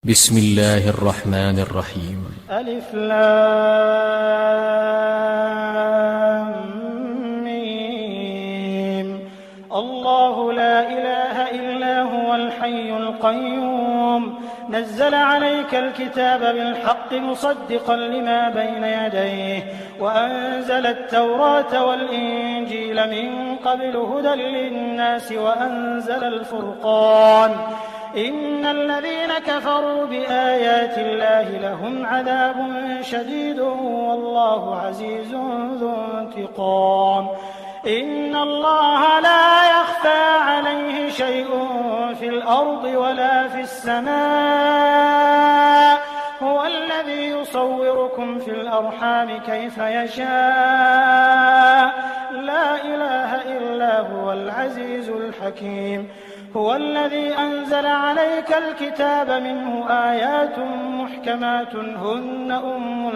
بسم الله الرحمن الرحيم. ألف لام ميم. الله لا إله إلا هو الحي القيوم نزل عليك الكتاب بالحق مصدقا لما بين يديه وأنزل التوراة والإنجيل من قبل هدى للناس وأنزل الفرقان إن الذين كفروا بآيات الله لهم عذاب شديد والله عزيز ذو انتقام. إن الله لا يخفى عليه شيء في الأرض ولا في السماء هو الذي يصوركم في الأرحام كيف يشاء لا إله إلا هو العزيز الحكيم. هو الذي أنزل عليك الكتاب منه آيات محكمات هن أم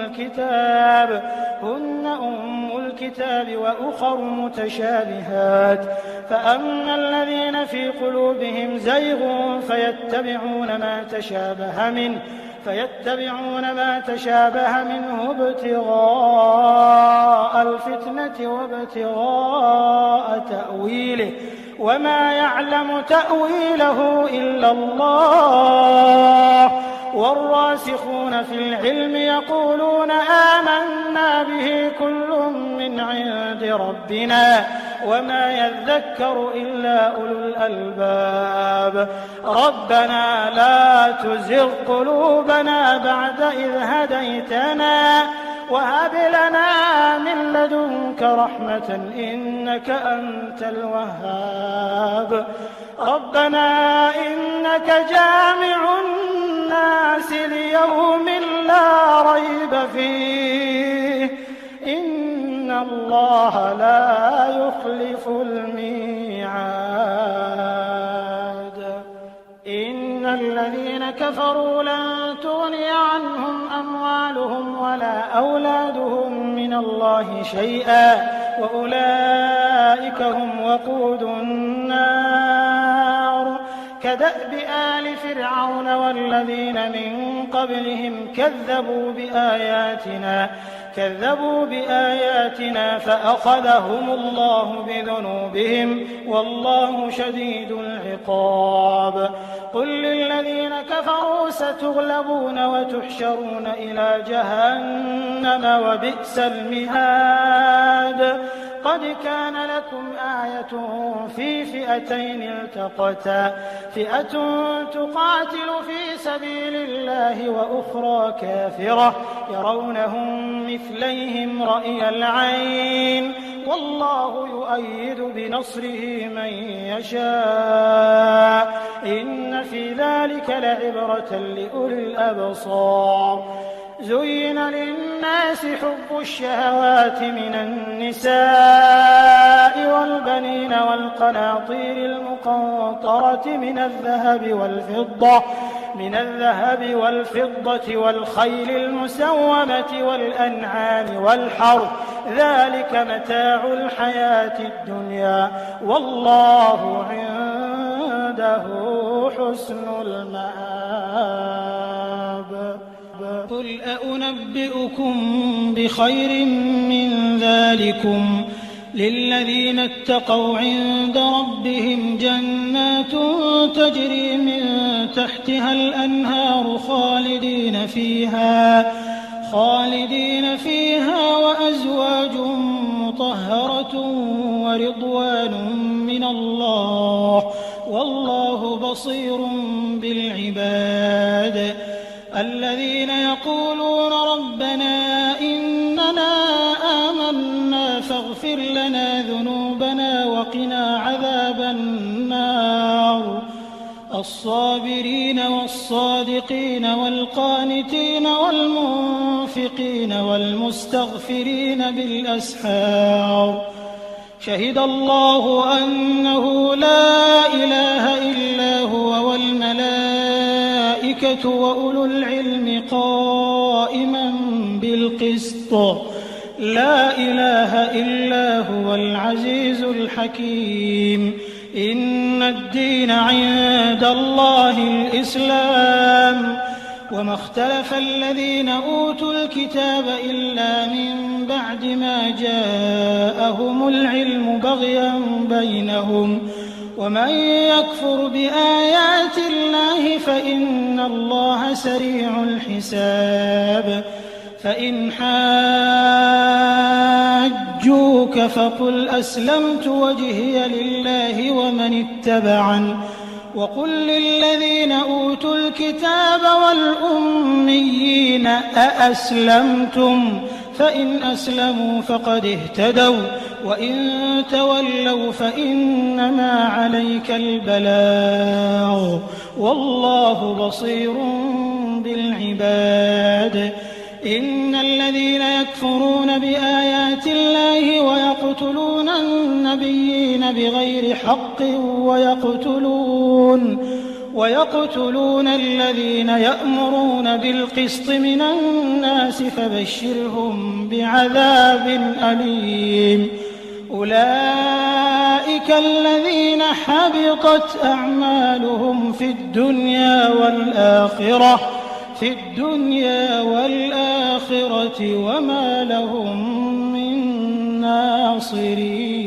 الكتاب وأخر متشابهات فأما الذين في قلوبهم زيغ فيتبعون ما تشابه منه ابتغاء الفتنة وابتغاء تأويله وما يعلم تأويله إلا الله والراسخون في العلم يقولون آمنا به كل من عند ربنا وما يذكر إلا أولو الألباب. ربنا لا تزغ قلوبنا بعد إذ هديتنا وهب لنا من لدنك رحمة إنك أنت الوهاب. ربنا إنك جامع الناس ليوم لا ريب فيه إن الله لا يخلف الميعاد. إن الذين كفروا لن تغني عنهم أموالهم ولا أولادهم من الله شيئا وأولئك هم وقود النار. كدأب آل فرعون والذين من قبلهم كذبوا بآياتنا فأخذهم الله بذنوبهم والله شديد العقاب. قل للذين كفروا ستغلبون وتحشرون إلى جهنم وبئس المهاد. قد كان لكم آية في فئتين التقتا فئة تقاتل في سبيل الله وأخرى كافرة يرونهم مثليهم رأي العين والله يؤيد بنصره من يشاء إن في ذلك لعبرة لأولي الأبصار. زين للناس حب الشهوات من النساء والبنين والقناطير المقنطرة من الذهب والفضة والخيل المسومة والأنعام والحرث ذلك متاع الحياة الدنيا والله عنده حسن المآب. قل أنبئكم بخير من ذلكم للذين اتقوا عند ربهم جنات تجري من تحتها الأنهار خالدين فيها وأزواج مطهرة ورضوان من الله والله بصير بالعباد. الذين يقولون ربنا إننا آمنا فاغفر لنا ذنوبنا وقنا عذاب النار. الصابرين والصادقين والقانتين والمنفقين والمستغفرين بالأسحار. شهد الله أنه لا إله إلا هو والملائكة وأولو العلم قائما بالقسط لا إله إلا هو العزيز الحكيم. إن الدين عند الله الإسلام وما اختلف الذين أوتوا الكتاب إلا من بعد ما جاءهم العلم بغيا بينهم ومن يكفر بآيات الله فإن الله سريع الحساب فإن حاجوك فقل أسلمت وجهي لله ومن اتبعن وقل للذين أوتوا الكتاب والأميين أأسلمتم فإن أسلموا فقد اهتدوا وإن تولوا فإنما عليك البلاغ والله بصير بالعباد إن الذين يكفرون بآيات الله ويقتلون النبيين بغير حق ويقتلون الذين يأمرون بالقسط من الناس فبشرهم بعذاب أليم أولئك الذين حبطت أعمالهم في الدنيا والآخرة وما لهم من ناصرين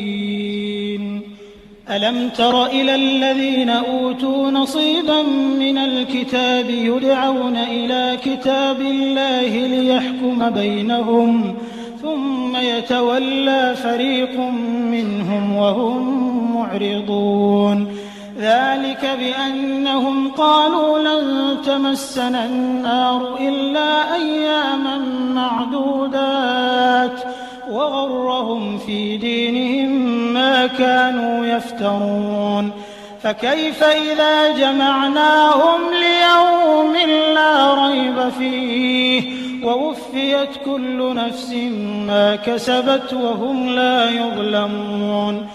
ألم تر إلى الذين أوتوا نصيبا من الكتاب يدعون إلى كتاب الله ليحكم بينهم ثم يتولى فريق منهم وهم معرضون ذلك بأنهم قالوا لن تمسنا النار إلا أياما معدودات وغرهم في دينهم ما كانوا يفترون فكيف إذا جمعناهم ليوم لا ريب فيه ووفيت كل نفس ما كسبت وهم لا يظلمون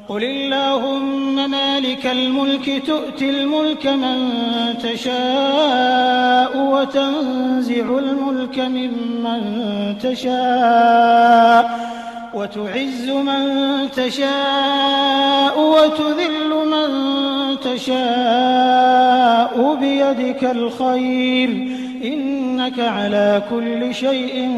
قل اللهم مالك الملك تؤتي الملك من تشاء وتنزع الملك ممن تشاء وتعز من تشاء وتذل من تشاء بيدك الخير إنك على كل شيء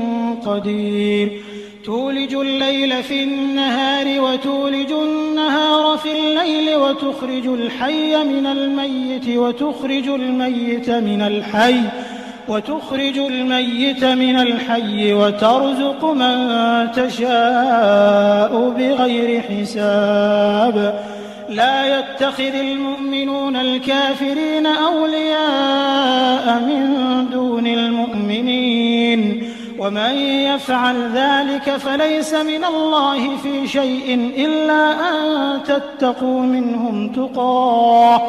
قدير تولج الليل في النهار وتولج النهار في الليل وتخرج الحي من الميت وتخرج الميت من الحي وترزق من تشاء بغير حساب لا يتخذ المؤمنون الكافرين أولياء من دون المؤمنين ومن يفعل ذلك فليس من الله في شيء إلا أن تتقوا منهم تقاه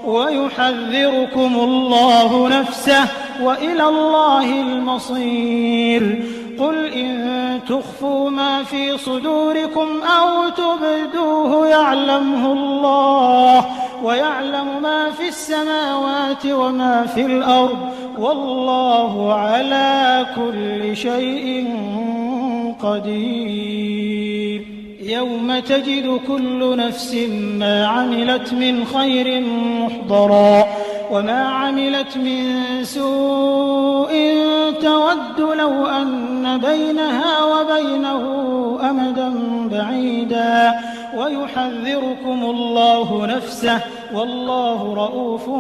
ويحذركم الله نفسه وإلى الله المصير قل إن تخفوا ما في صدوركم أو تبدوه يعلمه الله ويعلم ما في السماوات وما في الأرض والله على كل شيء قدير يوم تجد كل نفس ما عملت من خير محضرا وما عملت من سوء تود لو أن بينها وبينه أمدا بعيدا ويحذركم الله نفسه والله رؤوف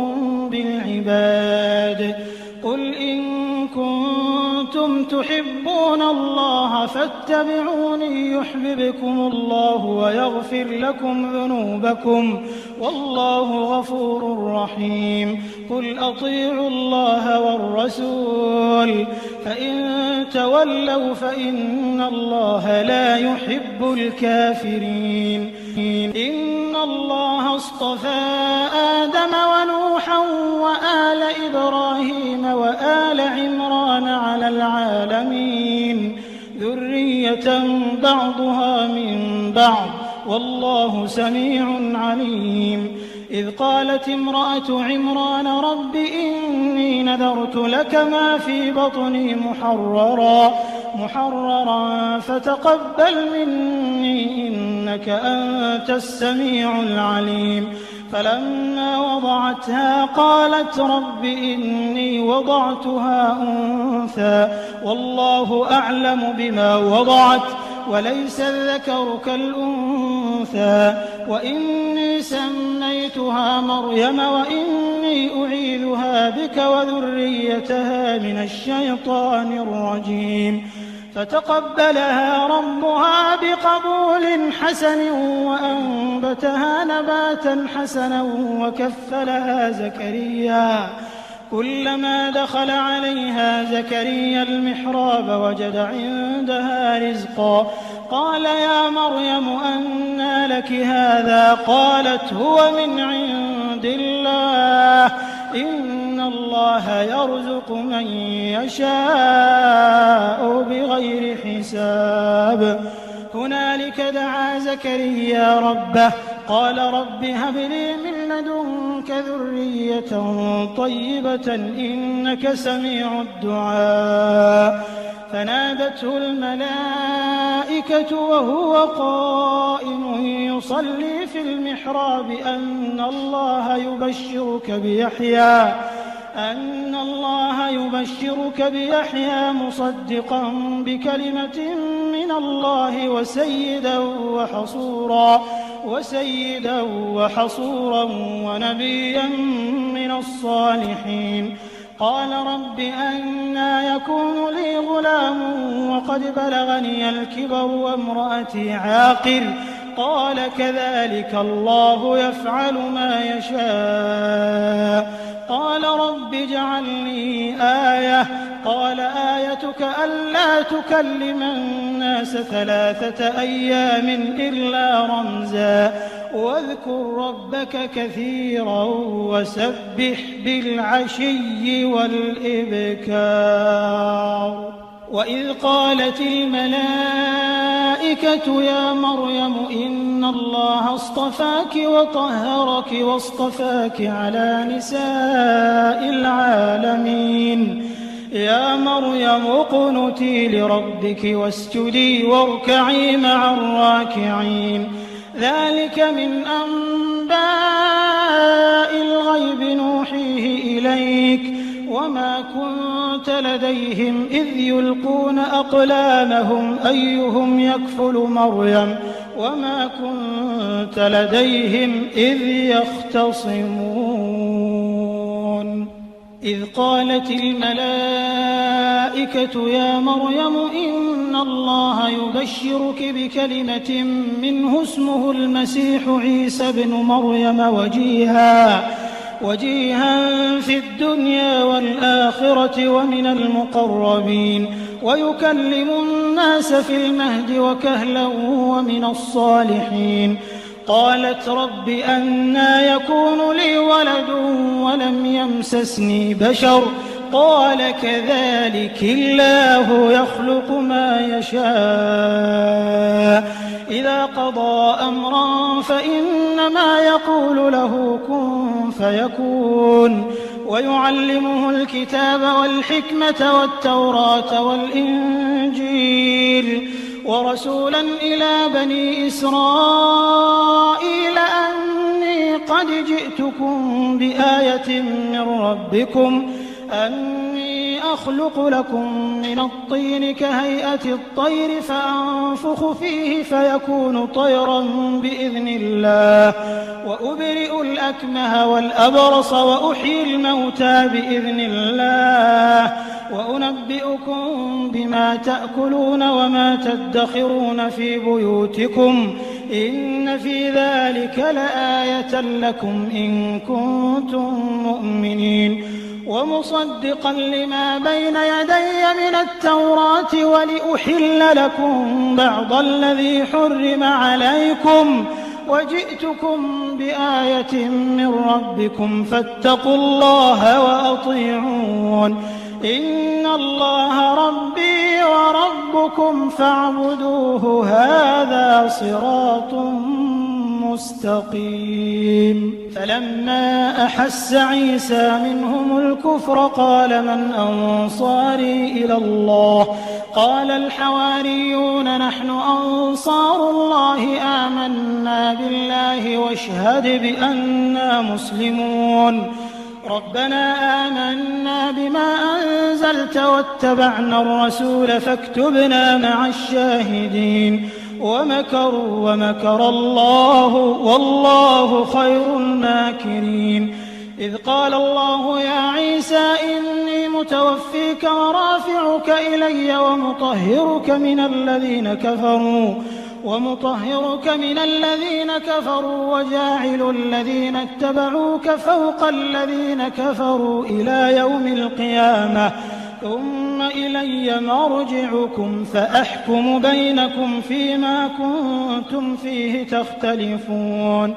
بالعباد قل إن كنتم تحبون الله فاتبعوني يحببكم الله ويغفر لكم ذنوبكم والله غفور رحيم قل أطيعوا الله والرسول فإن تولوا فإن الله لا يحب الكافرين إن الله اصطفى آدم ونوحا وآل إبراهيم وآل عمران على العالمين ذرية بعضها من بعض والله سميع عليم إذ قالت امرأة عمران رب إني نذرت لك ما في بطني محررا فتقبل مني إنك أنت السميع العليم فلما وضعتها قالت رب إني وضعتها أنثى والله أعلم بما وضعت وليس الذكر كالأنثى وإني سميتها مريم وإني أعيذها بك وذريتها من الشيطان الرجيم فتقبلها ربها بقبول حسن وأنبتها نباتا حسنا وكفلها زكريا كلما دخل عليها زكريا المحراب وجد عندها رزقا قال يا مريم أنى لك هذا قالت هو من عند الله إن الله يرزق من يشاء بغير حساب هنالك دعا زكريا ربه قال رب هب لي من لدنك ذرية طيبة إنك سميع الدعاء فنادته الملائكة وهو قائم يصلي في المحراب أن الله يبشرك بيحيى مصدقا بكلمة من الله وسيدا وحصورا ونبيا من الصالحين قال رب أنى يكون لي غلام وقد بلغني الكبر وامرأتي عاقر قال كذلك الله يفعل ما يشاء قال رب اجعل لي آية قال آيتك ألا تكلم الناس 3 أيام إلا رمزا واذكر ربك كثيرا وسبح بالعشي والإبكار وإذ قالت الملائكة يا مريم إن الله اصطفاك وطهرك واصطفاك على نساء العالمين يا مريم اقنتي لربك واسجدي واركعي مع الراكعين ذلك من أنباء الغيب نوحيه إليك وما كنت لديهم إذ يلقون أقلامهم أيهم يكفل مريم وما كنت لديهم إذ يختصمون إذ قالت الملائكة يا مريم إن الله يبشرك بكلمة منه اسمه المسيح عيسى بن مريم وجيها في الدنيا والآخرة ومن المقربين ويكلم الناس في المهد وكهلا ومن الصالحين قالت رب أنى يكون لي ولد ولم يمسسني بشر قال كذلك الله يخلق ما يشاء إذا قضى أمرا فإنما يقول له كن فيكون ويعلمه الكتاب والحكمة والتوراة والإنجيل ورسولا إلى بني إسرائيل أني قد جئتكم بآية من ربكم أني أخلق لكم من الطين كهيئة الطير فأنفخ فيه فيكون طيرا بإذن الله وأبرئ الأكمه والأبرص وأحيي الموتى بإذن الله وأنبئكم بما تأكلون وما تدخرون في بيوتكم إن في ذلك لآية لكم إن كنتم مؤمنين ومصدقا لما بين يدي من التوراة ولأحل لكم بعض الذي حرم عليكم وجئتكم بآية من ربكم فاتقوا الله وأطيعون إن الله ربي وربكم فاعبدوه هذا صراط مستقيم فلما أحس عيسى منهم الكفر قال من أنصاري إلى الله قال الحواريون نحن أنصار الله آمنا بالله واشهد بأننا مسلمون ربنا آمنا بما أنزلت واتبعنا الرسول فاكتبنا مع الشاهدين ومكروا ومكر الله والله خير الماكرين إذ قال الله يا عيسى إني متوفيك ورافعك إلي ومطهرك من الذين كفروا وجاعل الذين اتبعوك فوق الذين كفروا إلى يوم القيامة ثم إلي مرجعكم فأحكم بينكم فيما كنتم فيه تختلفون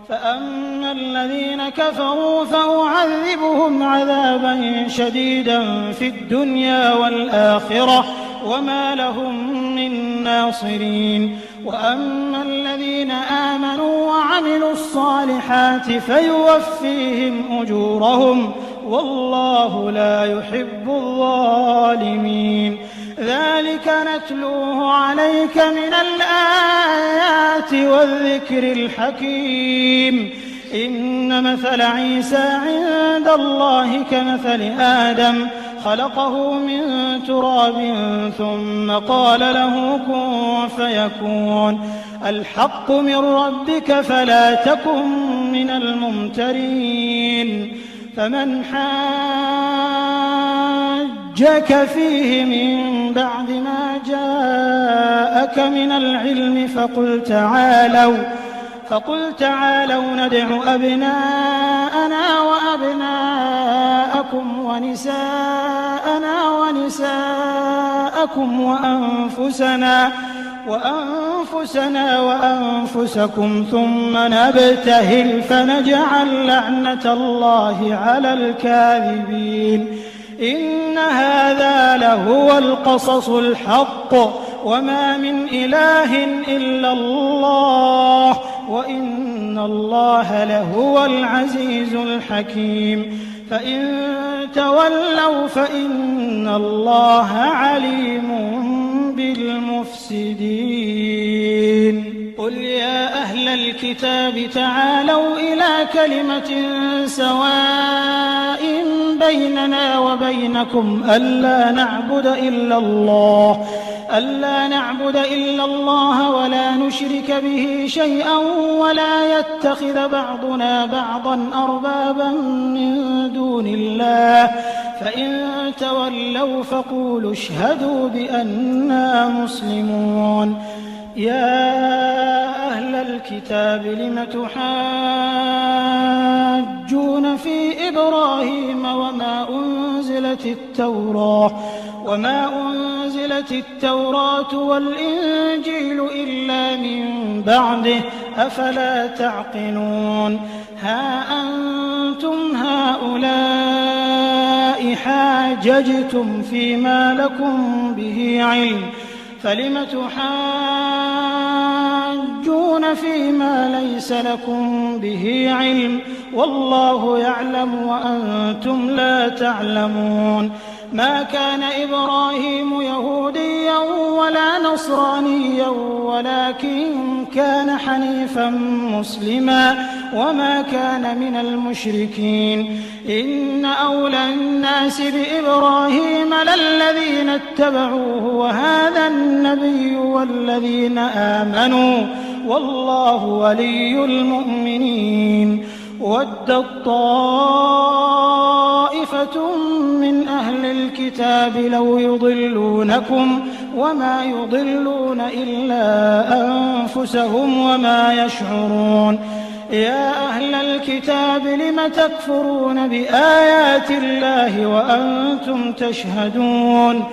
فأما الذين كفروا فأعذبهم عذابا شديدا في الدنيا والآخرة وما لهم من ناصرين وأما الذين آمنوا وعملوا الصالحات فيوفيهم أجورهم والله لا يحب الظالمين ذلك نتلوه عليك من الآيات والذكر الحكيم إن مثل عيسى عند الله كمثل آدم خلقه من تراب ثم قال له كن فيكون الحق من ربك فلا تكن من الممترين فمن حاجك فيه من بعد ما جاءك من العلم فقل تعالوا ندع أبناءنا وأبناءكم ونساءنا ونساءكم وأنفسنا وأنفسكم ثم نبتهل فنجعل لعنة الله على الكاذبين إن هذا لهو القصص الحق وما من إله إلا الله وإن الله لهو العزيز الحكيم فإن تولوا فإن الله عليم بالمفسدين قل يا أهل الكتاب تعالوا إلى كلمة سواء بيننا وبينكم ألا نعبد إلا الله ولا نشرك به شيئا ولا يتخذ بعضنا بعضا أربابا من دون الله فإن تولوا فقولوا اشهدوا بأننا مسلمون يا أهل الكتاب لم تحاجون في إبراهيم وما أنزلت التوراة والإنجيل إلا من بعده أفلا تعقلون ها أنتم هؤلاء حاججتم فيما لكم به علم فلم تحاجون فيما ليس لكم به علم والله يعلم وأنتم لا تعلمون ما كان إبراهيم يهوديا ولا نصرانيا ولكن كان حنيفا مسلما وما كان من المشركين إن أولى الناس بإبراهيم للذين اتبعوه وهذا النبي والذين آمنوا والله ولي المؤمنين ودت طائفة من أهل الكتاب لو يضلونكم وما يضلون إلا أنفسهم وما يشعرون يا أهل الكتاب لم تكفرون بآيات الله وأنتم تشهدون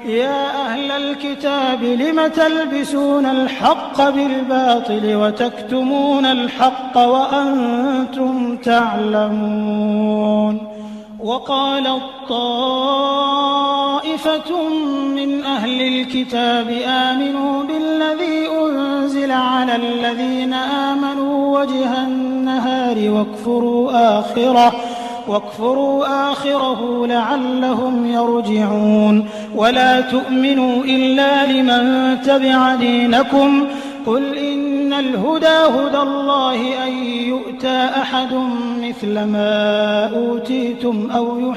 يا أهل الكتاب لم تلبسون الحق بالباطل وتكتمون الحق وأنتم تعلمون وقالت طائفة من أهل الكتاب آمنوا بالذي أنزل على الذين آمنوا وجه النهار واكفروا آخره لعلهم يرجعون ولا تؤمنوا إلا لمن تبع دينكم قل إن الهدى هدى الله أن يؤتى أحد مثل ما أوتيتم أو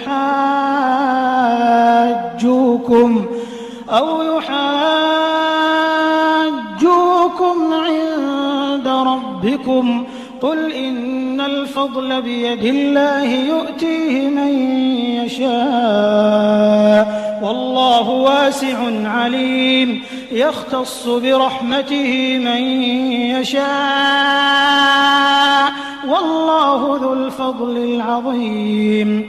يحاجوكم عند ربكم قل إن الفضل بيد الله يؤتيه من يشاء والله واسع عليم يختص برحمته من يشاء والله ذو الفضل العظيم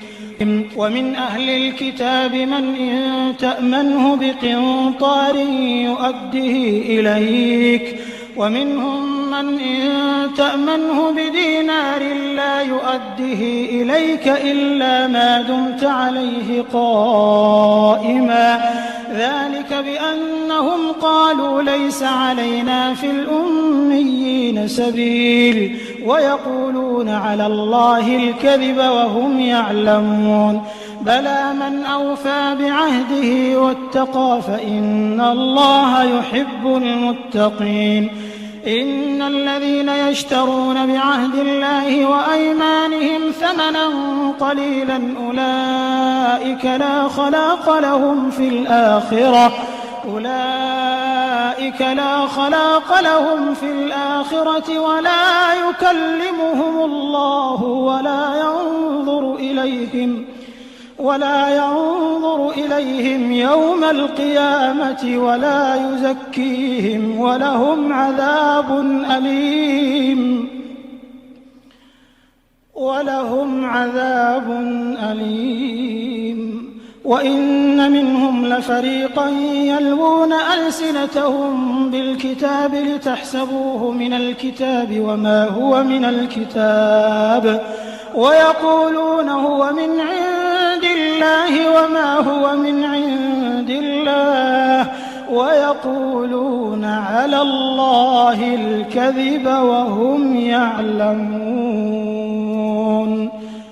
ومن أهل الكتاب من إن تأمنه بقنطار يؤده إليك ومنهم من إن تأمنه بدينار لا يؤده إليك إلا ما دمت عليه قائما ذلك بأنهم قالوا ليس علينا في الأميين سبيل ويقولون على الله الكذب وهم يعلمون بلى من أوفى بعهده واتقى فإن الله يحب المتقين إن الذين يشترون بعهد الله وأيمانهم ثمنا قليلا أولئك لا خلاق لهم في الآخرة ولا يكلمهم الله ولا ينظر إليهم يوم القيامة ولا يزكيهم ولهم عذاب أليم وإن منهم لفريقا يلوون ألسنتهم بالكتاب لتحسبوه من الكتاب وما هو من الكتاب ويقولون هو من عند الله وما هو من عند الله ويقولون على الله الكذب وهم يعلمون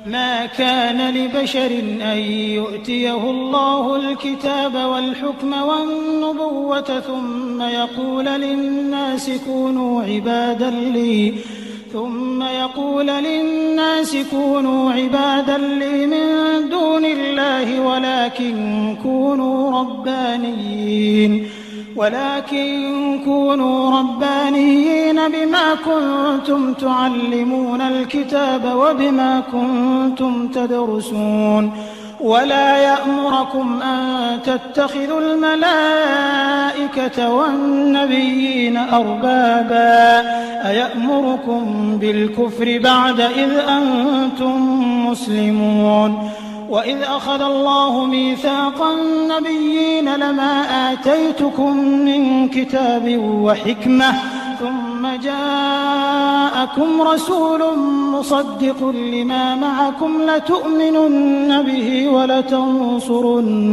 ما كان لبشر أن يؤتيه الله الكتاب والحكم والنبوة ثم يقول للناس كونوا عبادا لي من دون الله ولكن كونوا ربانيين بما كنتم تعلمون الكتاب وبما كنتم تدرسون ولا يأمركم أن تتخذوا الملائكة والنبيين أربابا أيأمركم بالكفر بعد إذ أنتم مسلمون وإذ أخذ الله ميثاق النبيين لما آتيتكم من كتاب وحكمة ثم جاءكم رسول مصدق لما معكم لتؤمنن به ولتنصرنه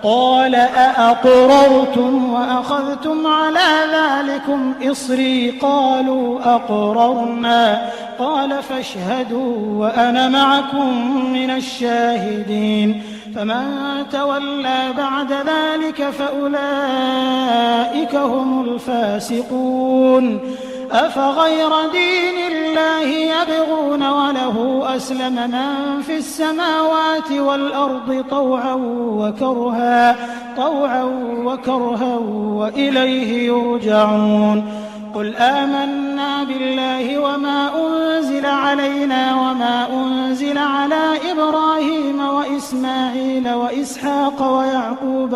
قال أأقررتم وأخذتم على ذلكم إصري قالوا أقررنا قال فاشهدوا وأنا معكم من الشاهدين فمن تولى بعد ذلك فأولئك هم الفاسقون أفغير دين الله يبغون وله أسلم من في السماوات والأرض طوعا وكرها وإليه يرجعون قل آمنا بالله وما أنزل علينا وما أنزل على إبراهيم وإسماعيل وإسحاق ويعقوب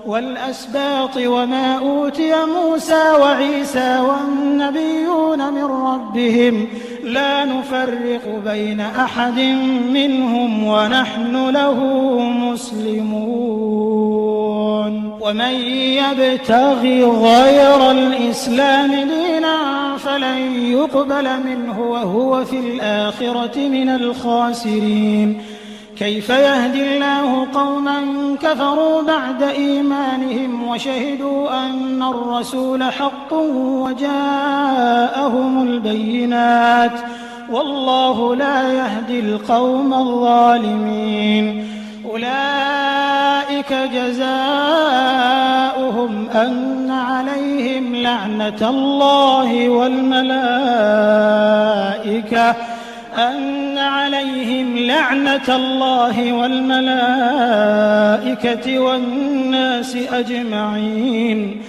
والأسباط وما أوتي موسى وعيسى والنبيون من ربهم لا نفرق بين أحد منهم ونحن له مسلمون ومن يبتغي غير الإسلام دينا فلن يقبل منه وهو في الآخرة من الخاسرين كيف يهدي الله قوما كفروا بعد إيمانهم وشهدوا أن الرسول حق وجاءهم البينات والله لا يهدي القوم الظالمين أولئك جزاؤهم أن عليهم لعنة الله والملائكة والناس أجمعين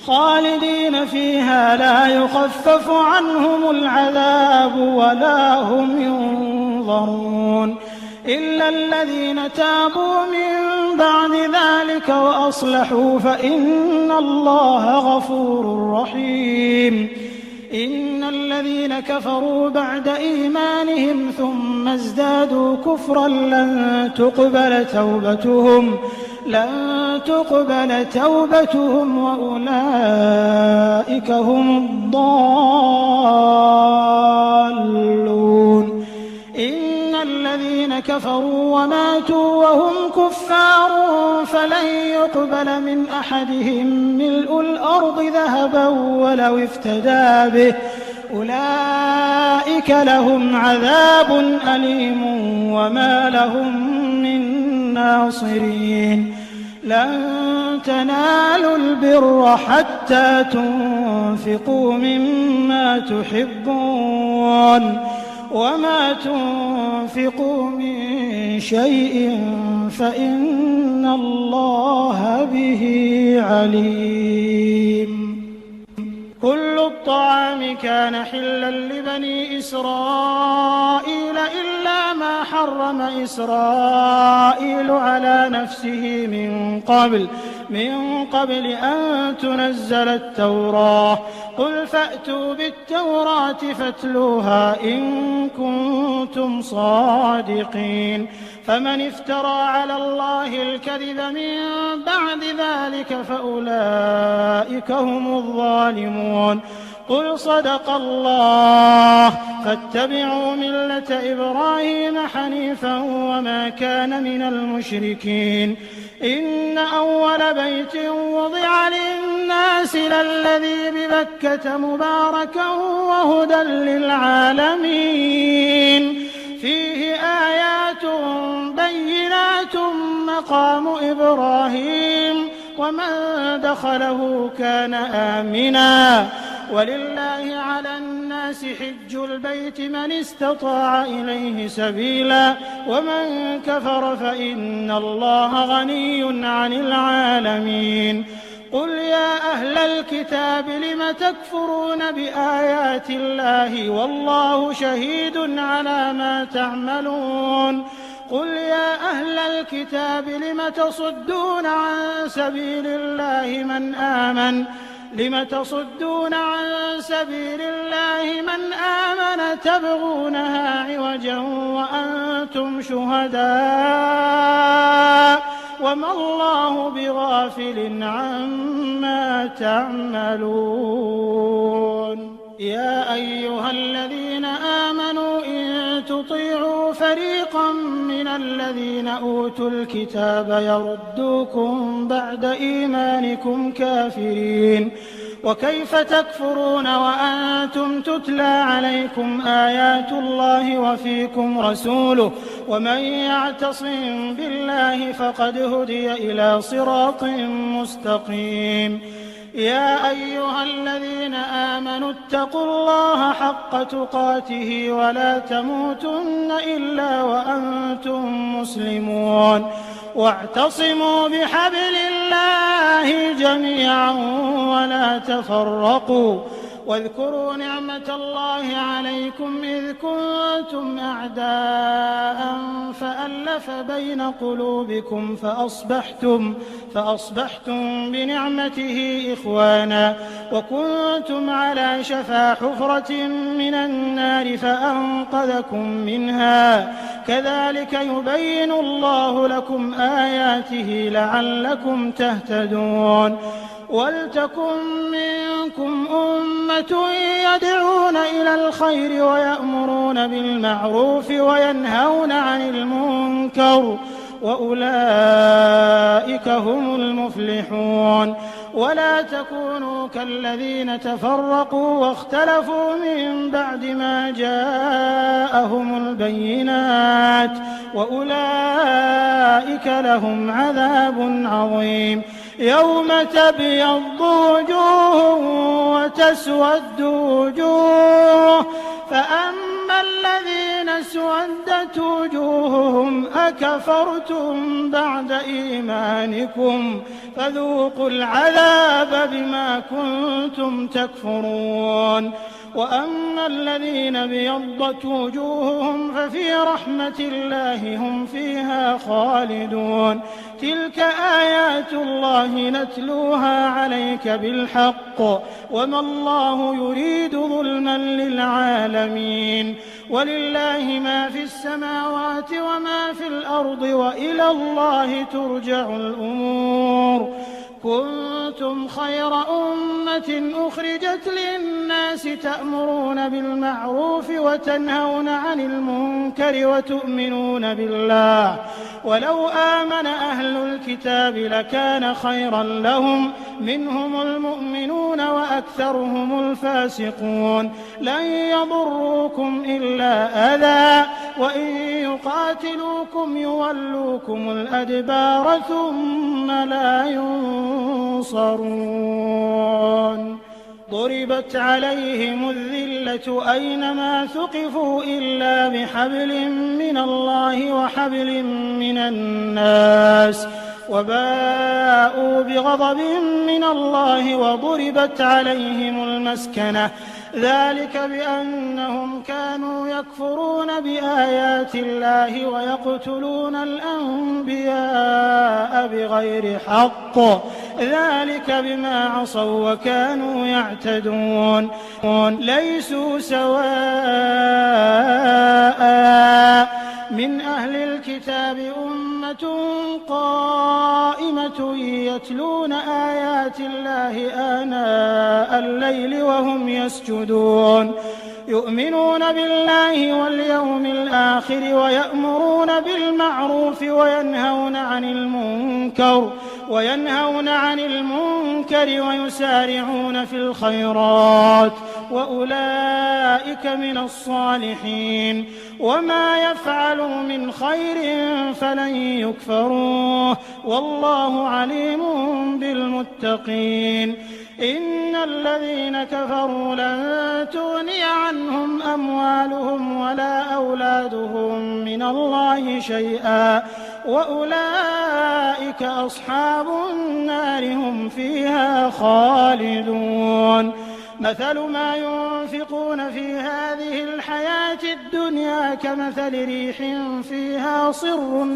خالدين فيها لا يخفف عنهم العذاب ولا هم ينظرون إلا الذين تابوا من بعد ذلك وأصلحوا فإن الله غفور رحيم إن الذين كفروا بعد إيمانهم ثم ازدادوا كفرا لن تقبل توبتهم وأولئك هم الضالون إن الذين كفروا وماتوا وهم كفار فلن يقبل من أحدهم ملء الأرض ذهبا ولو افتدى به أولئك لهم عذاب أليم وما لهم من ناصرين لن تنالوا البر حتى تنفقوا مما تحبون وما تنفقوا من شيء فإن الله به عليم كل الطعام كان حلا لبني إسرائيل إلا ما حرم إسرائيل على نفسه من قبل أن تنزل التوراة قل فأتوا بالتوراة فاتلوها إن كنتم صادقين فمن افترى على الله الكذب من بعد ذلك فأولئك هم الظالمون قل صدق الله فاتبعوا ملة إبراهيم حنيفا وما كان من المشركين إن أول بيت وضع للناس للذي ببكة مباركا وهدى للعالمين فيه آيات بينات مقام إبراهيم ومن دخله كان آمنا ولله على الناس حج البيت من استطاع إليه سبيلا ومن كفر فإن الله غني عن العالمين قل يا أهل الكتاب لم تكفرون بآيات الله والله شهيد على ما تعملون قل يا أهل الكتاب لم تصدون عن سبيل الله من آمن تبغونها عوجا وأنتم شهداء وما الله بغافل عما تعملون يا أيها الذين آمنوا إن تطيعوا فريقا من الذين أوتوا الكتاب يردوكم بعد إيمانكم كافرين وكيف تكفرون وأنتم تتلى عليكم آيات الله وفيكم رسوله ومن يعتصم بالله فقد هدي إلى صراط مستقيم يا أيها الذين آمنوا اتقوا الله حق تقاته ولا تموتن إلا وأنتم مسلمون واعتصموا بحبل الله جميعا ولا تفرقوا واذكروا نعمة الله عليكم إذ كنتم أعداء فألف بين قلوبكم فأصبحتم بنعمته إخوانا وكنتم على شفا حفرة من النار فأنقذكم منها كذلك يبين الله لكم آياته لعلكم تهتدون وَلْتَكُن مِّنكُمْ أُمَّةٌ يَدْعُونَ إِلَى الْخَيْرِ وَيَأْمُرُونَ بِالْمَعْرُوفِ وَيَنْهَوْنَ عَنِ الْمُنكَرِ وَأُولَٰئِكَ هُمُ الْمُفْلِحُونَ وَلَا تَكُونُوا كَالَّذِينَ تَفَرَّقُوا وَاخْتَلَفُوا مِن بَعْدِ مَا جَاءَهُمُ الْبَيِّنَاتُ وَأُولَٰئِكَ لَهُمْ عَذَابٌ عَظِيمٌ يَوْمَ تَبْيَضُّ وُجُوهٌ وَتَسْوَدُّ وُجُوهٌ فَأَمَّا الَّذِينَ اسْوَدَّتْ وُجُوهُهُمْ أَكَفَرْتُم بَعْدَ إِيمَانِكُمْ فَذُوقُوا الْعَذَابَ بِمَا كُنتُمْ تَكْفُرُونَ وَأَمَّا الَّذِينَ ابْيَضَّتْ وُجُوهُهُمْ فَفِي رَحْمَةِ اللَّهِ هُمْ فِيهَا خَالِدُونَ تِلْكَ آيَاتُ اللَّهِ نَتْلُوهَا عَلَيْكَ بِالْحَقِّ وَمَا اللَّهُ يُرِيدُ ظُلْمًا لِّلْعَالَمِينَ وَلِلَّهِ مَا فِي السَّمَاوَاتِ وَمَا فِي الْأَرْضِ وَإِلَى اللَّهِ تُرْجَعُ الْأُمُورُ كُنتُمْ خَيْرَ أُمَّةٍ أُخْرِجَتْ لِلنَّاسِ تَأْمُرُونَ بِالْمَعْرُوفِ وَتَنْهَوْنَ عَنِ الْمُنكَرِ وَتُؤْمِنُونَ بِاللَّهِ وَلَوْ آمَنَ أَهْلُ الْكِتَابِ لَكَانَ خَيْرًا لَّهُم مِّنْهُمُ الْمُؤْمِنُونَ وَأَكْثَرُهُمُ الْفَاسِقُونَ لَن يَضُرُّوكُمْ إِلَّا أَذًى وَإِن يُقَاتِلُوكُمْ يُوَلُّوكُمُ الْأَدْبَارَ ثُمَّ لَا يُنصَرُونَ ضُرِبَتْ عَلَيْهِمُ الذِّلَّةُ أَيْنَمَا ثُقِفُوا إِلَّا بِحَبْلٍ مِّنَ اللَّهِ وَحَبْلٍ مِّنَ النَّاسِ وَبَاءُوا بِغَضَبٍ مِّنَ اللَّهِ وَضُرِبَتْ عَلَيْهِمُ الْمَسْكَنَةُ ذَٰلِكَ بِأَنَّهُمْ كَانُوا يَكْفُرُونَ بِآيَاتِ اللَّهِ وَيَقْتُلُونَ الْأَنبِيَاءَ بِغَيْرِ حَقٍّ ذَٰلِكَ بِمَا عَصَوا وَكَانُوا يَعْتَدُونَ لَيْسُوا سَوَاءً مِّنْ أَهْلِ الْكِتَابِ أُمَّةٌ قَائِمَةٌ يَتْلُونَ آيَاتِ اللَّهِ آنَاءَ اللَّيْلِ وَهُمْ يَسْجُدُونَ يُؤْمِنُونَ بِاللَّهِ وَالْيَوْمِ الْآخِرِ وَيَأْمُرُونَ بِالْمَعْرُوفِ وَيَنْهَوْنَ عَنِ الْمُنكَرِ وَيُسَارِعُونَ فِي الْخَيْرَاتِ وَأُولَٰئِكَ مِنَ الصَّالِحِينَ وَمَا يَفْعَلُوا مِنْ خَيْرٍ فَلَن يُكْفَرُوهُ وَاللَّهُ عَلِيمٌ بِالْمُتَّقِينَ إِنَّ الَّذِينَ كَفَرُوا لَن تُغْنِيَ عَنْهُمْ أَمْوَالُهُمْ وَلَا أَوْلَادُهُم مِّنَ اللَّهِ شَيْئًا وَأُولَٰئِكَ أَصْحَابُ النَّارِ هُمْ فِيهَا خَالِدُونَ مَثَلُ مَا يُنفِقُونَ في هَٰذِهِ الْحَيَاةِ الدُّنْيَا كَمَثَلِ رِيحٍ فِيهَا صِرٌّ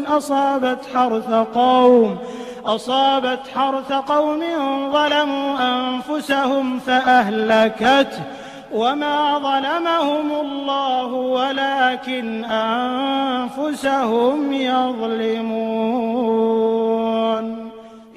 أَصَابَتْ حَرْثَ قَوْمٍ ظَلَمُوا أَنفُسَهُمْ فَأَهْلَكَتْهُ وَمَا ظَلَمَهُمُ اللَّهُ وَلَٰكِنْ أَنفُسَهُمْ يَظْلِمُونَ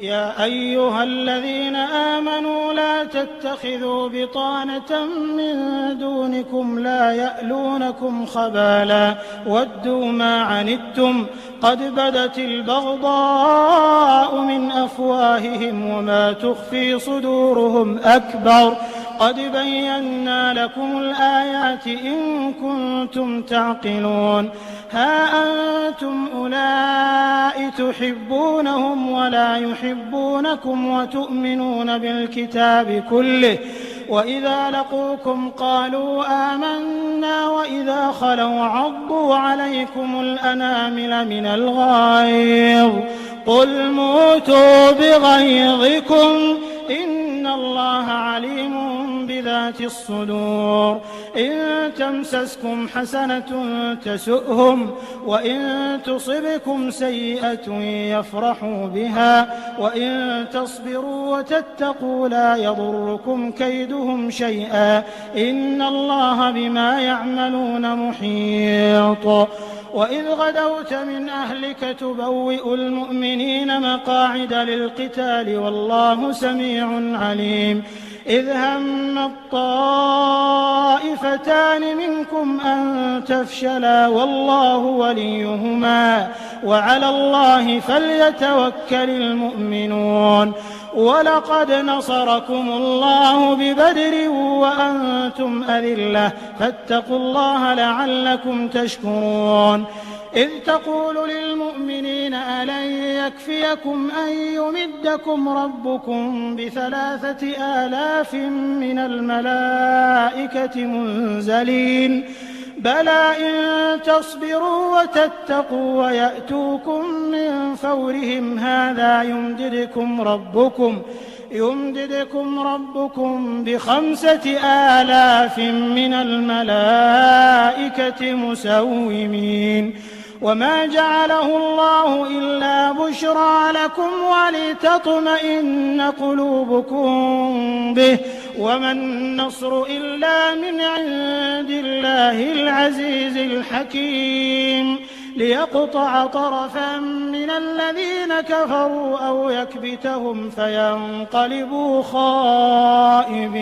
يَا أَيُّهَا الَّذِينَ آمَنُوا لَا تَتَّخِذُوا بِطَانَةً مِّن دُونِكُمْ لَا يَأْلُونَكُمْ خَبَالًا وَدُّوا مَا عَنِتُّمْ قَدْ بَدَتِ الْبَغْضَاءُ مِنْ أَفْوَاهِهِمْ وَمَا تُخْفِي صُدُورُهُمْ أَكْبَرُ قَدْ بَيَّنَّا لَكُمُ الْآيَاتِ إِن كُنتُمْ تَعْقِلُونَ هَا أَنتُمْ أُولَاءِ تُحِبُّونَهُمْ وَلَا يُحِبُّونَكُمْ وَتُؤْمِنُونَ بِالْكِتَابِ كُلِّهِ وَإِذَا لَقُوكُمْ قَالُوا آمَنَّا وَإِذَا خَلَوْا عَضُّوا عَلَيْكُمُ الْأَنَامِلَ مِنَ الْغَيْظِ قُلْ مُوتُوا بِغَيْظِكُمْ إِنَّ اللَّهَ عَلِيمٌ بِذَاتِ الصُّدُورِ إِن تَمْسَسْكُمْ حَسَنَةٌ تَسُؤْهُمْ وَإِن تُصِبْكُمْ سَيِّئَةٌ يَفْرَحُوا بِهَا وَإِن تَصْبِرُوا وَتَتَّقُوا لَا يَضُرُّكُمْ كَيْدُهُمْ شَيْئًا إِنَّ اللَّهَ بِمَا يَعْمَلُونَ مُحِيطٌ وإذ غدوت من أهلك تبوئ المؤمنين مقاعد للقتال والله سميع عليم إذ هم الطائفتان منكم أن تفشلا والله وليهما وعلى الله فليتوكل المؤمنون ولقد نصركم الله ببدر وأنتم أذلة فاتقوا الله لعلكم تشكرون إذ تقول للمؤمنين ألن يكفيكم أن يمدكم ربكم ب3,000 من الملائكة منزلين بلى إن تصبروا وتتقوا ويأتوكم من فورهم هذا يمددكم ربكم ب5,000 من الملائكة مسومين وما جعله الله إلا بشرى لكم ولتطمئن قلوبكم به وما النصر إلا من عند الله العزيز الحكيم ليقطع طرفا من الذين كفروا أو يكبتهم فينقلبوا خائبين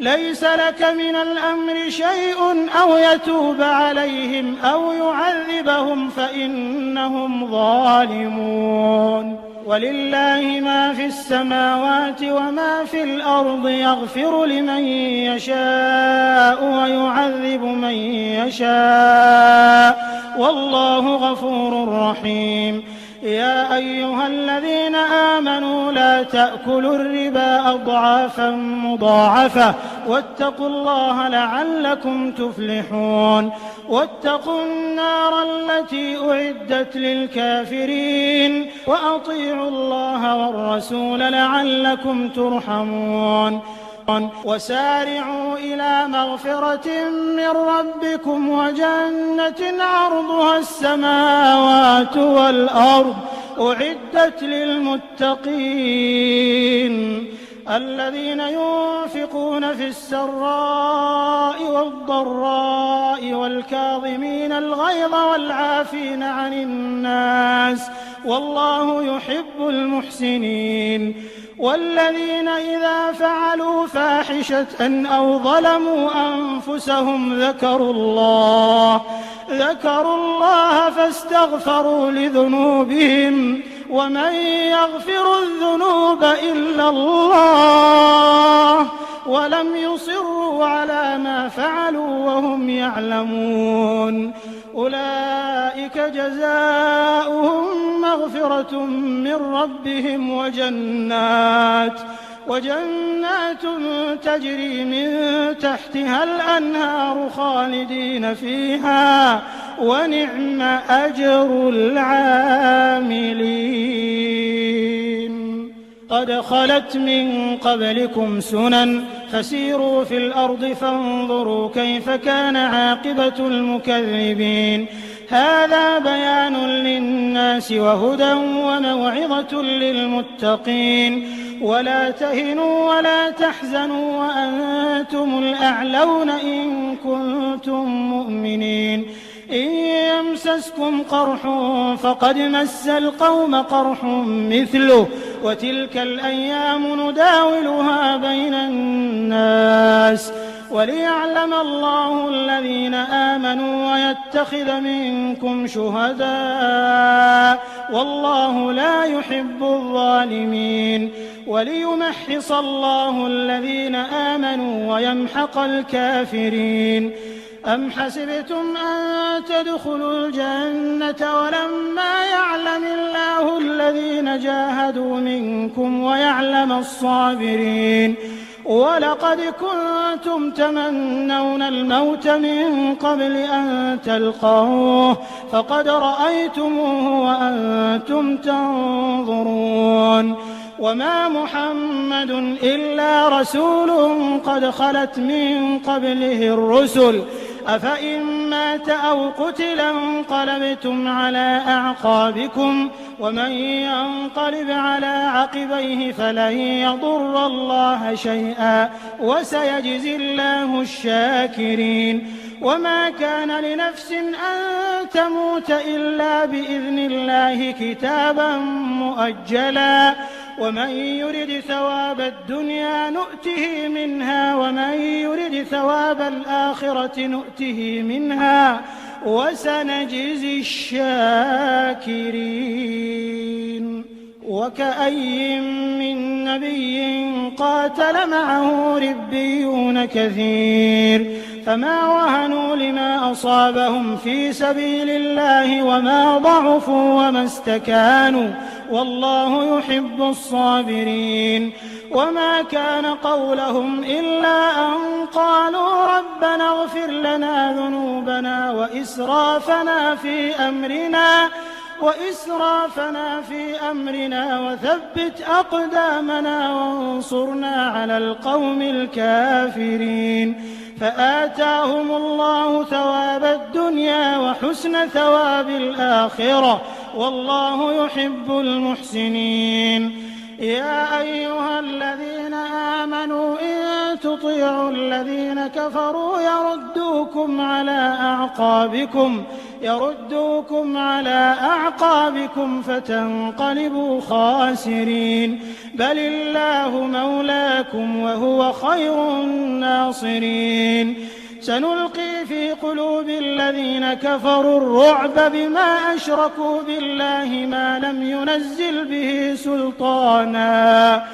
ليس لك من الأمر شيء أو يتوب عليهم أو يعذبهم فإنهم ظالمون ولله ما في السماوات وما في الأرض يغفر لمن يشاء ويعذب من يشاء والله غفور رحيم يا أيها الذين آمنوا لا تأكلوا الربا أضعافا مضاعفة واتقوا الله لعلكم تفلحون واتقوا النار التي أعدت للكافرين وأطيعوا الله والرسول لعلكم ترحمون وسارعوا إلى مغفرة من ربكم وجنة عرضها السماوات والأرض أعدت للمتقين الذين ينفقون في السراء والضراء والكاظمين الغيظ والعافين عن الناس والله يحب المحسنين والذين إذا فعلوا فاحشة أو ظلموا أنفسهم ذكروا الله فاستغفروا لذنوبهم ومن يغفر الذنوب إلا الله ولم يصروا على ما فعلوا وهم يعلمون أولئك جزاؤهم مغفرة من ربهم وجنات تجري من تحتها الأنهار خالدين فيها ونعم أجر العاملين قد خلت من قبلكم سنن فسيروا في الأرض فانظروا كيف كان عاقبة المكذبين هذا بيان للناس وهدى وموعظة للمتقين ولا تهنوا ولا تحزنوا وأنتم الأعلون إن كنتم مؤمنين إن يمسسكم قرح فقد مس القوم قرح مثله وتلك الأيام نداولها بين الناس وليعلم الله الذين آمنوا ويتخذ منكم شهداء والله لا يحب الظالمين وليمحص الله الذين آمنوا ويمحق الكافرين أم حسبتم أن تدخلوا الجنة ولما يعلم الله الذين جاهدوا منكم ويعلم الصابرين ولقد كنتم تمنون الموت من قبل أن تلقوه فقد رأيتموه وأنتم تنظرون وما محمد إلا رسول قد خلت من قبله الرسل أفإن مات أو قتل انقلبتم على أعقابكم ومن ينقلب على عقبيه فلن يضر الله شيئا وسيجزي الله الشاكرين وما كان لنفس أن تموت إلا بإذن الله كتابا مؤجلا ومن يرد ثواب الدنيا نؤته منها ومن يرد ثواب الآخرة نؤته منها وسنجزي الشاكرين وكأي من نبي قاتل معه ربيون كثير فما وهنوا لما أصابهم في سبيل الله وما ضعفوا وما استكانوا والله يحب الصابرين وما كان قولهم إلا أن قالوا ربنا اغفر لنا ذنوبنا وإسرافنا في أمرنا وثبت أقدامنا وانصرنا على القوم الكافرين فآتاهم الله ثواب الدنيا وحسن ثواب الآخرة والله يحب المحسنين يا أيها الذين آمنوا إن تطيعوا الذين كفروا يردوكم على أعقابكم فتنقلبوا خاسرين بل الله مولاكم وهو خير الناصرين سنلقي في قلوب الذين كفروا الرعب بما أشركوا بالله ما لم ينزل به سلطانا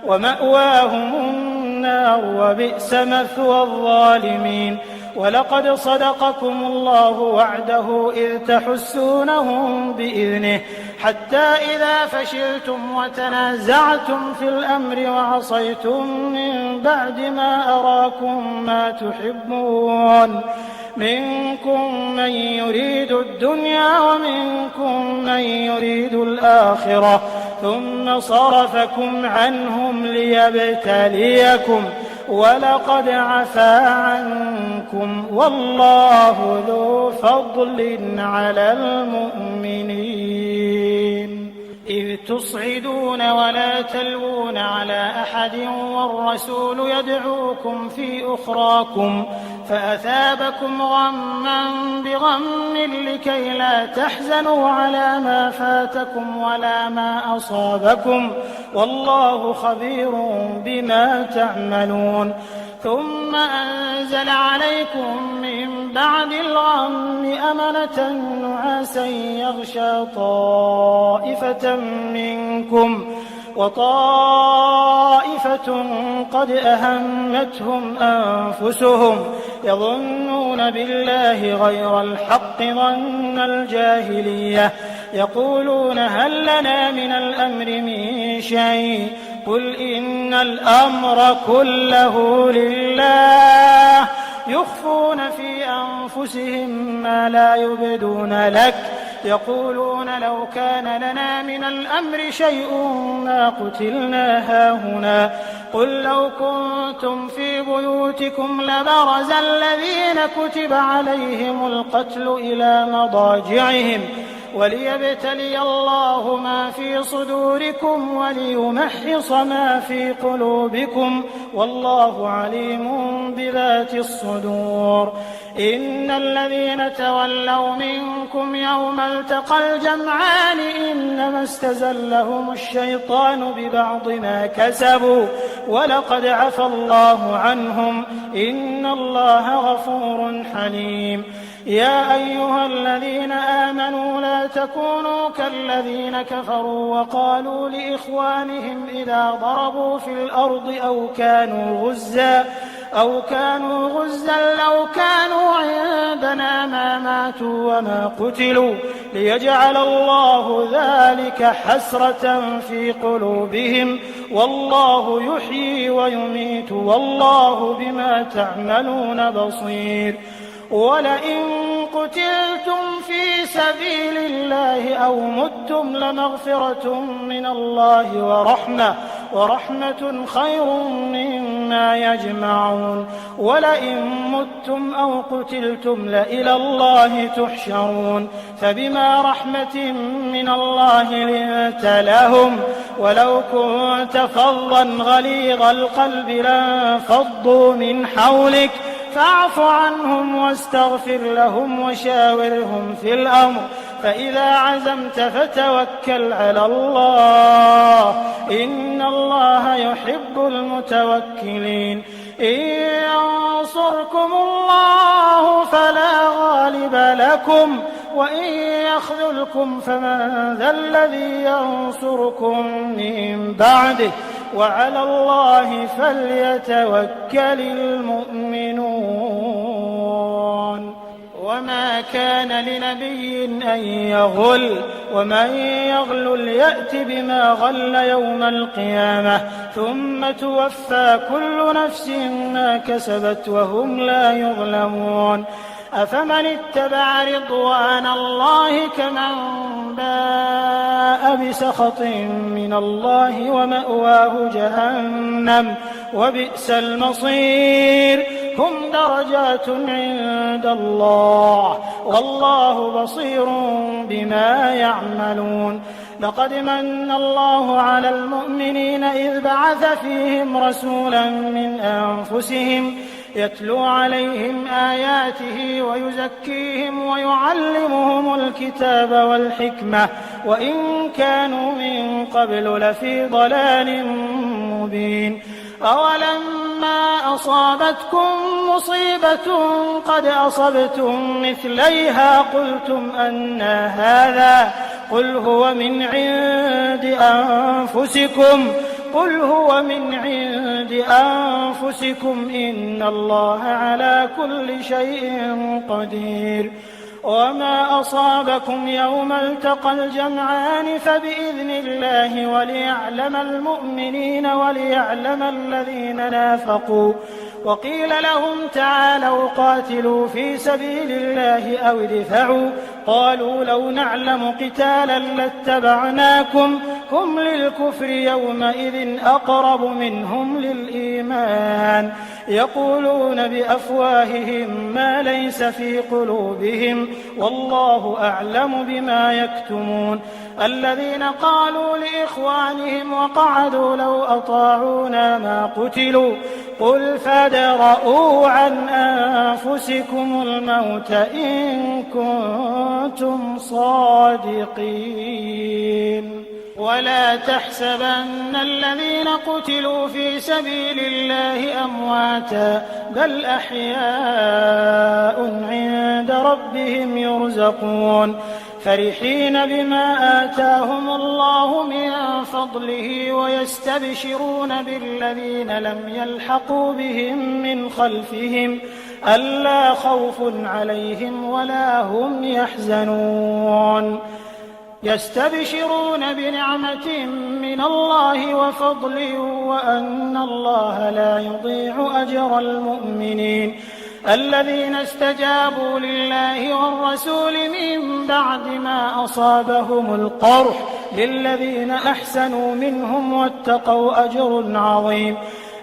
ومأواهم النار وبئس مثوى الظالمين ولقد صدقكم الله وعده إذ تحسونهم بإذنه حتى إذا فشلتم وتنازعتم في الأمر وعصيتم من بعد ما أراكم ما تحبون منكم من يريد الدنيا ومنكم من يريد الآخرة ثم صرفكم عنهم ليبتليكم ولقد عفا عنكم والله ذو فضل على المؤمنين إذ تصعدون ولا تلوون على أحد والرسول يدعوكم في أخراكم فأثابكم غما بغم لكي لا تحزنوا على ما فاتكم ولا ما أصابكم والله خبير بما تعملون ثم أنزل عليكم من بعد الغم أمنة نعاسا يغشى طائفة منكم وطائفة قد أهمتهم أنفسهم يظنون بالله غير الحق ظن الجاهلية يقولون هل لنا من الأمر من شيء قل إن الأمر كله لله يخفون في أنفسهم ما لا يبدون لك يقولون لو كان لنا من الأمر شيء ما قتلنا هاهنا قل لو كنتم في بيوتكم لبرز الذين كتب عليهم القتل إلى مضاجعهم وليبتلي الله ما في صدوركم وليمحص ما في قلوبكم والله عليم بذات الصدور إن الذين تولوا منكم يوم التقى الجمعان إنما استزلهم الشيطان ببعض ما كسبوا ولقد عفى الله عنهم إن الله غفور حليم يا أيها الذين آمنوا لا تكونوا كالذين كفروا وقالوا لإخوانهم إذا ضربوا في الأرض أو كانوا غزا لو كانوا عندنا ما ماتوا وما قتلوا ليجعل الله ذلك حسرة في قلوبهم والله يحيي ويميت والله بما تعملون بصير ولئن قتلتم في سبيل الله أو متم لمغفرة من الله ورحمة خير مما ما يجمعون ولئن متم أو قتلتم لإلى الله تحشرون فبما رحمة من الله لنت لهم ولو كنت فظا غليظ القلب لانفضوا من حولك فاعف عنهم واستغفر لهم وشاورهم في الأمر فإذا عزمت فتوكل على الله إن الله يحب المتوكلين إن ينصركم الله فلا غالب لكم وإن يخذلكم فمن ذا الذي ينصركم من بعده وعلى الله فليتوكل المؤمنون وما كان لنبي أن يغل ومن يغلل يأت بما غل يوم القيامة ثم توفى كل نفس ما كسبت وهم لا يظلمون أفمن اتبع رضوان الله كمن باء بسخط من الله ومأواه جهنم وبئس المصير هم درجات عند الله والله بصير بما يعملون لقد من الله على المؤمنين إذ بعث فيهم رسولا من أنفسهم يتلو عليهم آياته ويزكيهم ويعلمهم الكتاب والحكمة وإن كانوا من قبل لفي ضلال مبين أولما أصابتكم مصيبة قد أصبتم مثليها قلتم أنى هذا قل هو من عند أنفسكم إن الله على كل شيء قدير وما أصابكم يوم التقى الجمعان فبإذن الله وليعلم المؤمنين وليعلم الذين نافقوا وقيل لهم تعالوا قاتلوا في سبيل الله أو ادفعوا قالوا لو نعلم قتالا لاتبعناكم هم للكفر يومئذ أقرب منهم للإيمان يقولون بأفواههم ما ليس في قلوبهم والله أعلم بما يكتمون الذين قالوا لإخوانهم وقعدوا لو أطاعونا ما قتلوا قل فادرءوا عن أنفسكم الموت إن كنتم صادقين ولا تحسبن الذين قتلوا في سبيل الله أمواتا بل أحياء عند ربهم يرزقون فرحين بما آتاهم الله من فضله ويستبشرون بالذين لم يلحقوا بهم من خلفهم ألا خوف عليهم ولا هم يحزنون يستبشرون بنعمة من الله وفضل وأن الله لا يضيع أجر المؤمنين الذين استجابوا لله والرسول من بعد ما أصابهم القرح للذين أحسنوا منهم واتقوا أجر عظيم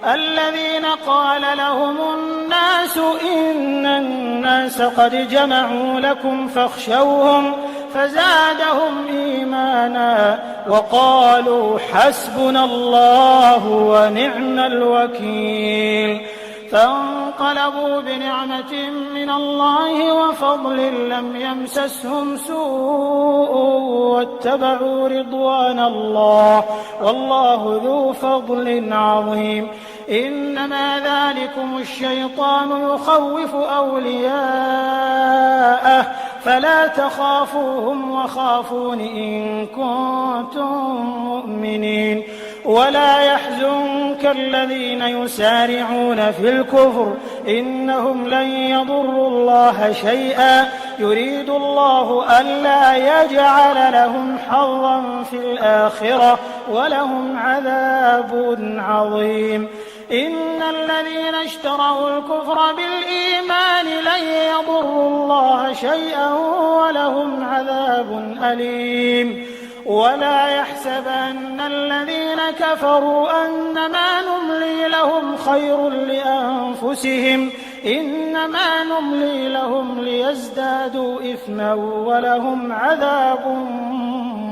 الذين قال لهم الناس إن الناس قد جمعوا لكم فاخشوهم فزادهم إيمانا وقالوا حسبنا الله ونعم الوكيل فانقلبوا بنعمة من الله وفضل لم يمسسهم سوء واتبعوا رضوان الله والله ذو فضل عظيم إنما ذلكم الشيطان يخوف أولياءه فلا تخافوهم وخافون إن كنتم مؤمنين ولا يحزنك الذين يسارعون في الكفر إنهم لن يضروا الله شيئا يريد الله ألا يجعل لهم حظا في الآخرة ولهم عذاب عظيم إن الذين اشتروا الكفر بالإيمان لن يضروا الله شيئا ولهم عذاب أليم ولا يحسبن الذين كفروا أنما نملي لهم خير لأنفسهم إنما نملي لهم ليزدادوا إثما ولهم عذاب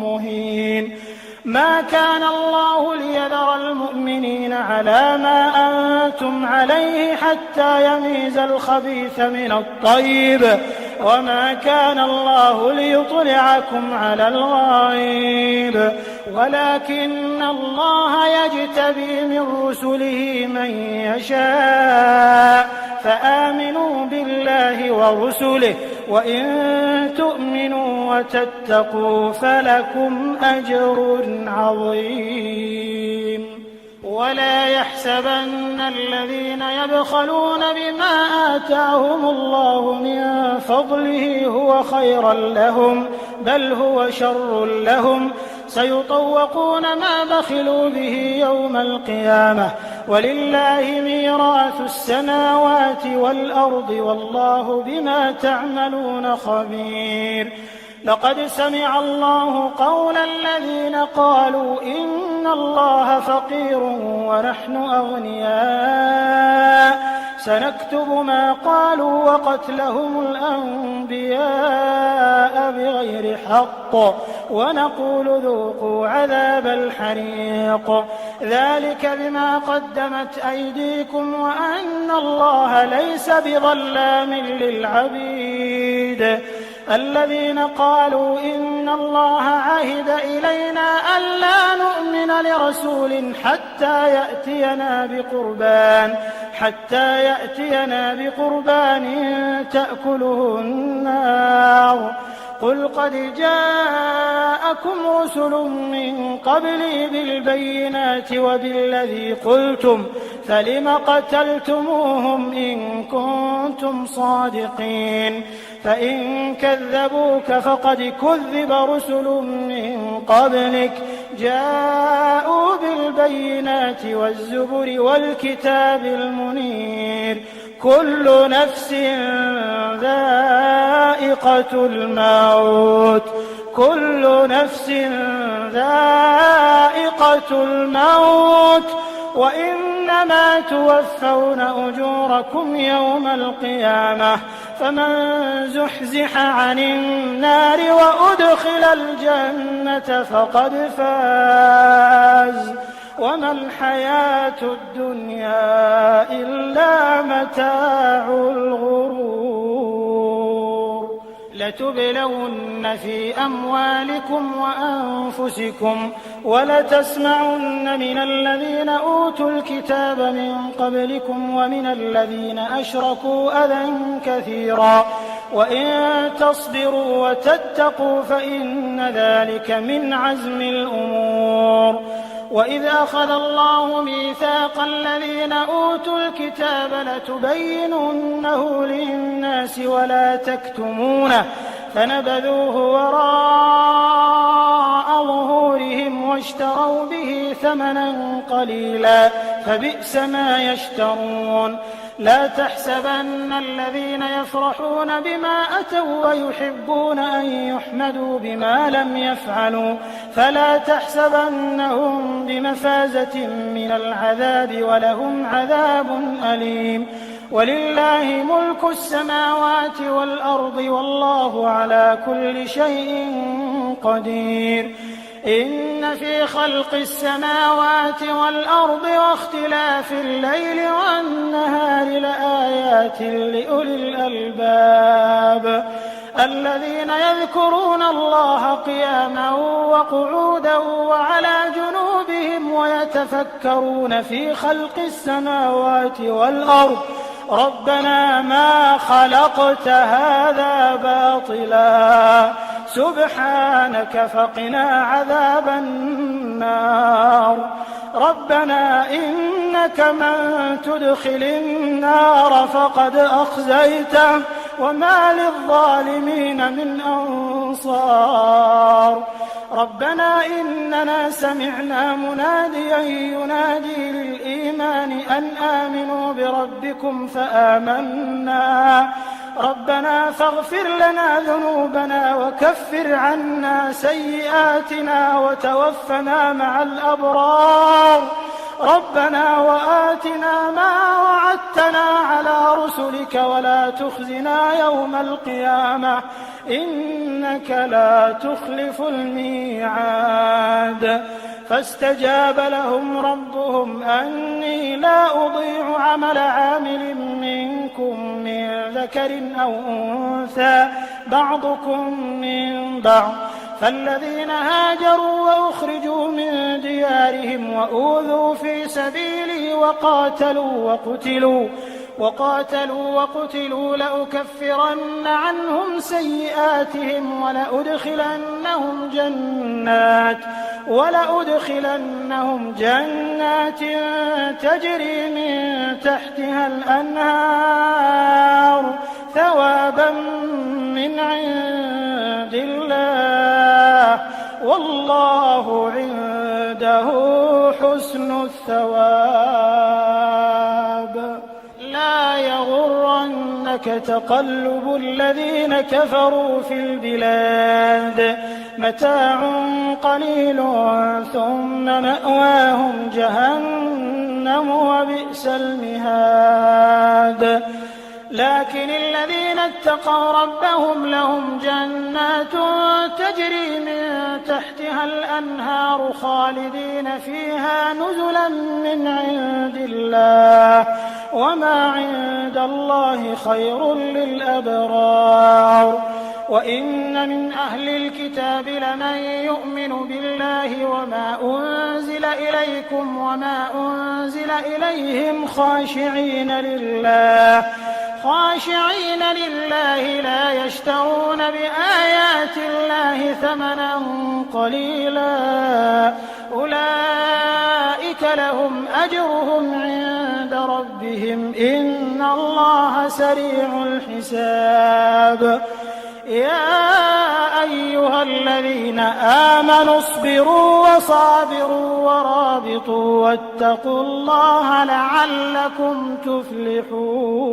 مهين. ما كان الله ليذر المؤمنين على ما أنتم عليه حتى يميز الخبيث من الطيب وما كان الله ليطلعكم على الغيب ولكن الله يجتبي من رسله من يشاء فآمنوا بالله ورسله وإن تؤمنوا وتتقوا فلكم أجر عظيم. ولا يحسبن الذين يبخلون بما آتاهم الله من فضله هو خيرا لهم بل هو شر لهم سيطوقون ما بخلوا به يوم القيامة ولله ميراث السماوات والأرض والله بما تعملون خبير. لقد سمع الله قول الذين قالوا إن الله فقير ونحن أغنياء سنكتب ما قالوا وقتلهم الأنبياء بغير حق ونقول ذوقوا عذاب الحريق ذلك بما قدمت أيديكم وأن الله ليس بظلام للعبيد. الذين قالوا إن الله عهد إلينا ألا نؤمن لرسول حتى يأتينا بقربان تأكله النار قل قد جاءكم رسل من قبلي بالبينات وبالذي قلتم فلم قتلتموهم إن كنتم صادقين فإن كذبوك فقد كذب رسل من قبلك جاءوا بالبينات والزبر والكتاب المنير كل نفس ذائقة الموت وإنما توفون أجوركم يوم القيامة فمن زحزح عن النار وأدخل الجنة فقد فاز وما الحياة الدنيا إلا متاع الغرور. لتبلون في أموالكم وأنفسكم ولتسمعن من الذين أوتوا الكتاب من قبلكم ومن الذين أشركوا أذى كثيرا وإن تصبروا وتتقوا فإن ذلك من عزم الأمور. وإذ أخذ الله ميثاق الذين أوتوا الكتاب لتبيننه للناس ولا تكتمونه فنبذوه وراء ظهورهم واشتروا به ثمنا قليلا فبئس ما يشترون. لا تحسبن الذين يفرحون بما أتوا ويحبون أن يحمدوا بما لم يفعلوا فلا تحسبنهم بمفازة من العذاب ولهم عذاب أليم. ولله ملك السماوات والأرض والله على كل شيء قدير. إن في خلق السماوات والأرض واختلاف الليل والنهار لآيات لأولي الألباب الذين يذكرون الله قياما وقعودا وعلى جنوبهم ويتفكرون في خلق السماوات والأرض ربنا ما خلقت هذا باطلا سبحانك فقنا عذاب النار. ربنا إنك من تدخل النار فقد أخزيته وما للظالمين من أنصار. ربنا إننا سمعنا مناديا ينادي للإيمان أن آمنوا بربكم فآمنا ربنا فاغفر لنا ذنوبنا وكفر عنا سيئاتنا وتوفنا مع الأبرار ربنا وآتنا ما وعدتنا على رسلك ولا تخزنا يوم القيامة إنك لا تخلف الميعاد فاستجاب لهم ربهم أني لا أضيع عمل عامل منكم من ذكر أو أنثى بعضكم من بعض فالذين هاجروا وأخرجوا من ديارهم وأوذوا في سبيلي وقاتلوا لأكفرن عنهم سيئاتهم ولأدخلنهم جنات تجري من تحتها الأنهار ثوابا من عند الله والله عنده حسن الثواب لا يغرنك تقلب الذين كفروا في البلاد متاع قليل ثم مأواهم جهنم وبئس المهاد لكن الذين اتقوا ربهم لهم جنات تجري من تحتها الأنهار خالدين فيها نزلا من عند الله وما عند الله خير للأبرار وإن من أهل الكتاب لمن يؤمن بالله وما أنزل إليكم وما أنزل إليهم خاشعين لله لا يشترون بآيات الله ثمنا قليلا أولئك لهم أجرهم عند ربهم إن الله سريع الحساب يا أيها الذين آمنوا اصبروا وصابروا ورابطوا واتقوا الله لعلكم تفلحون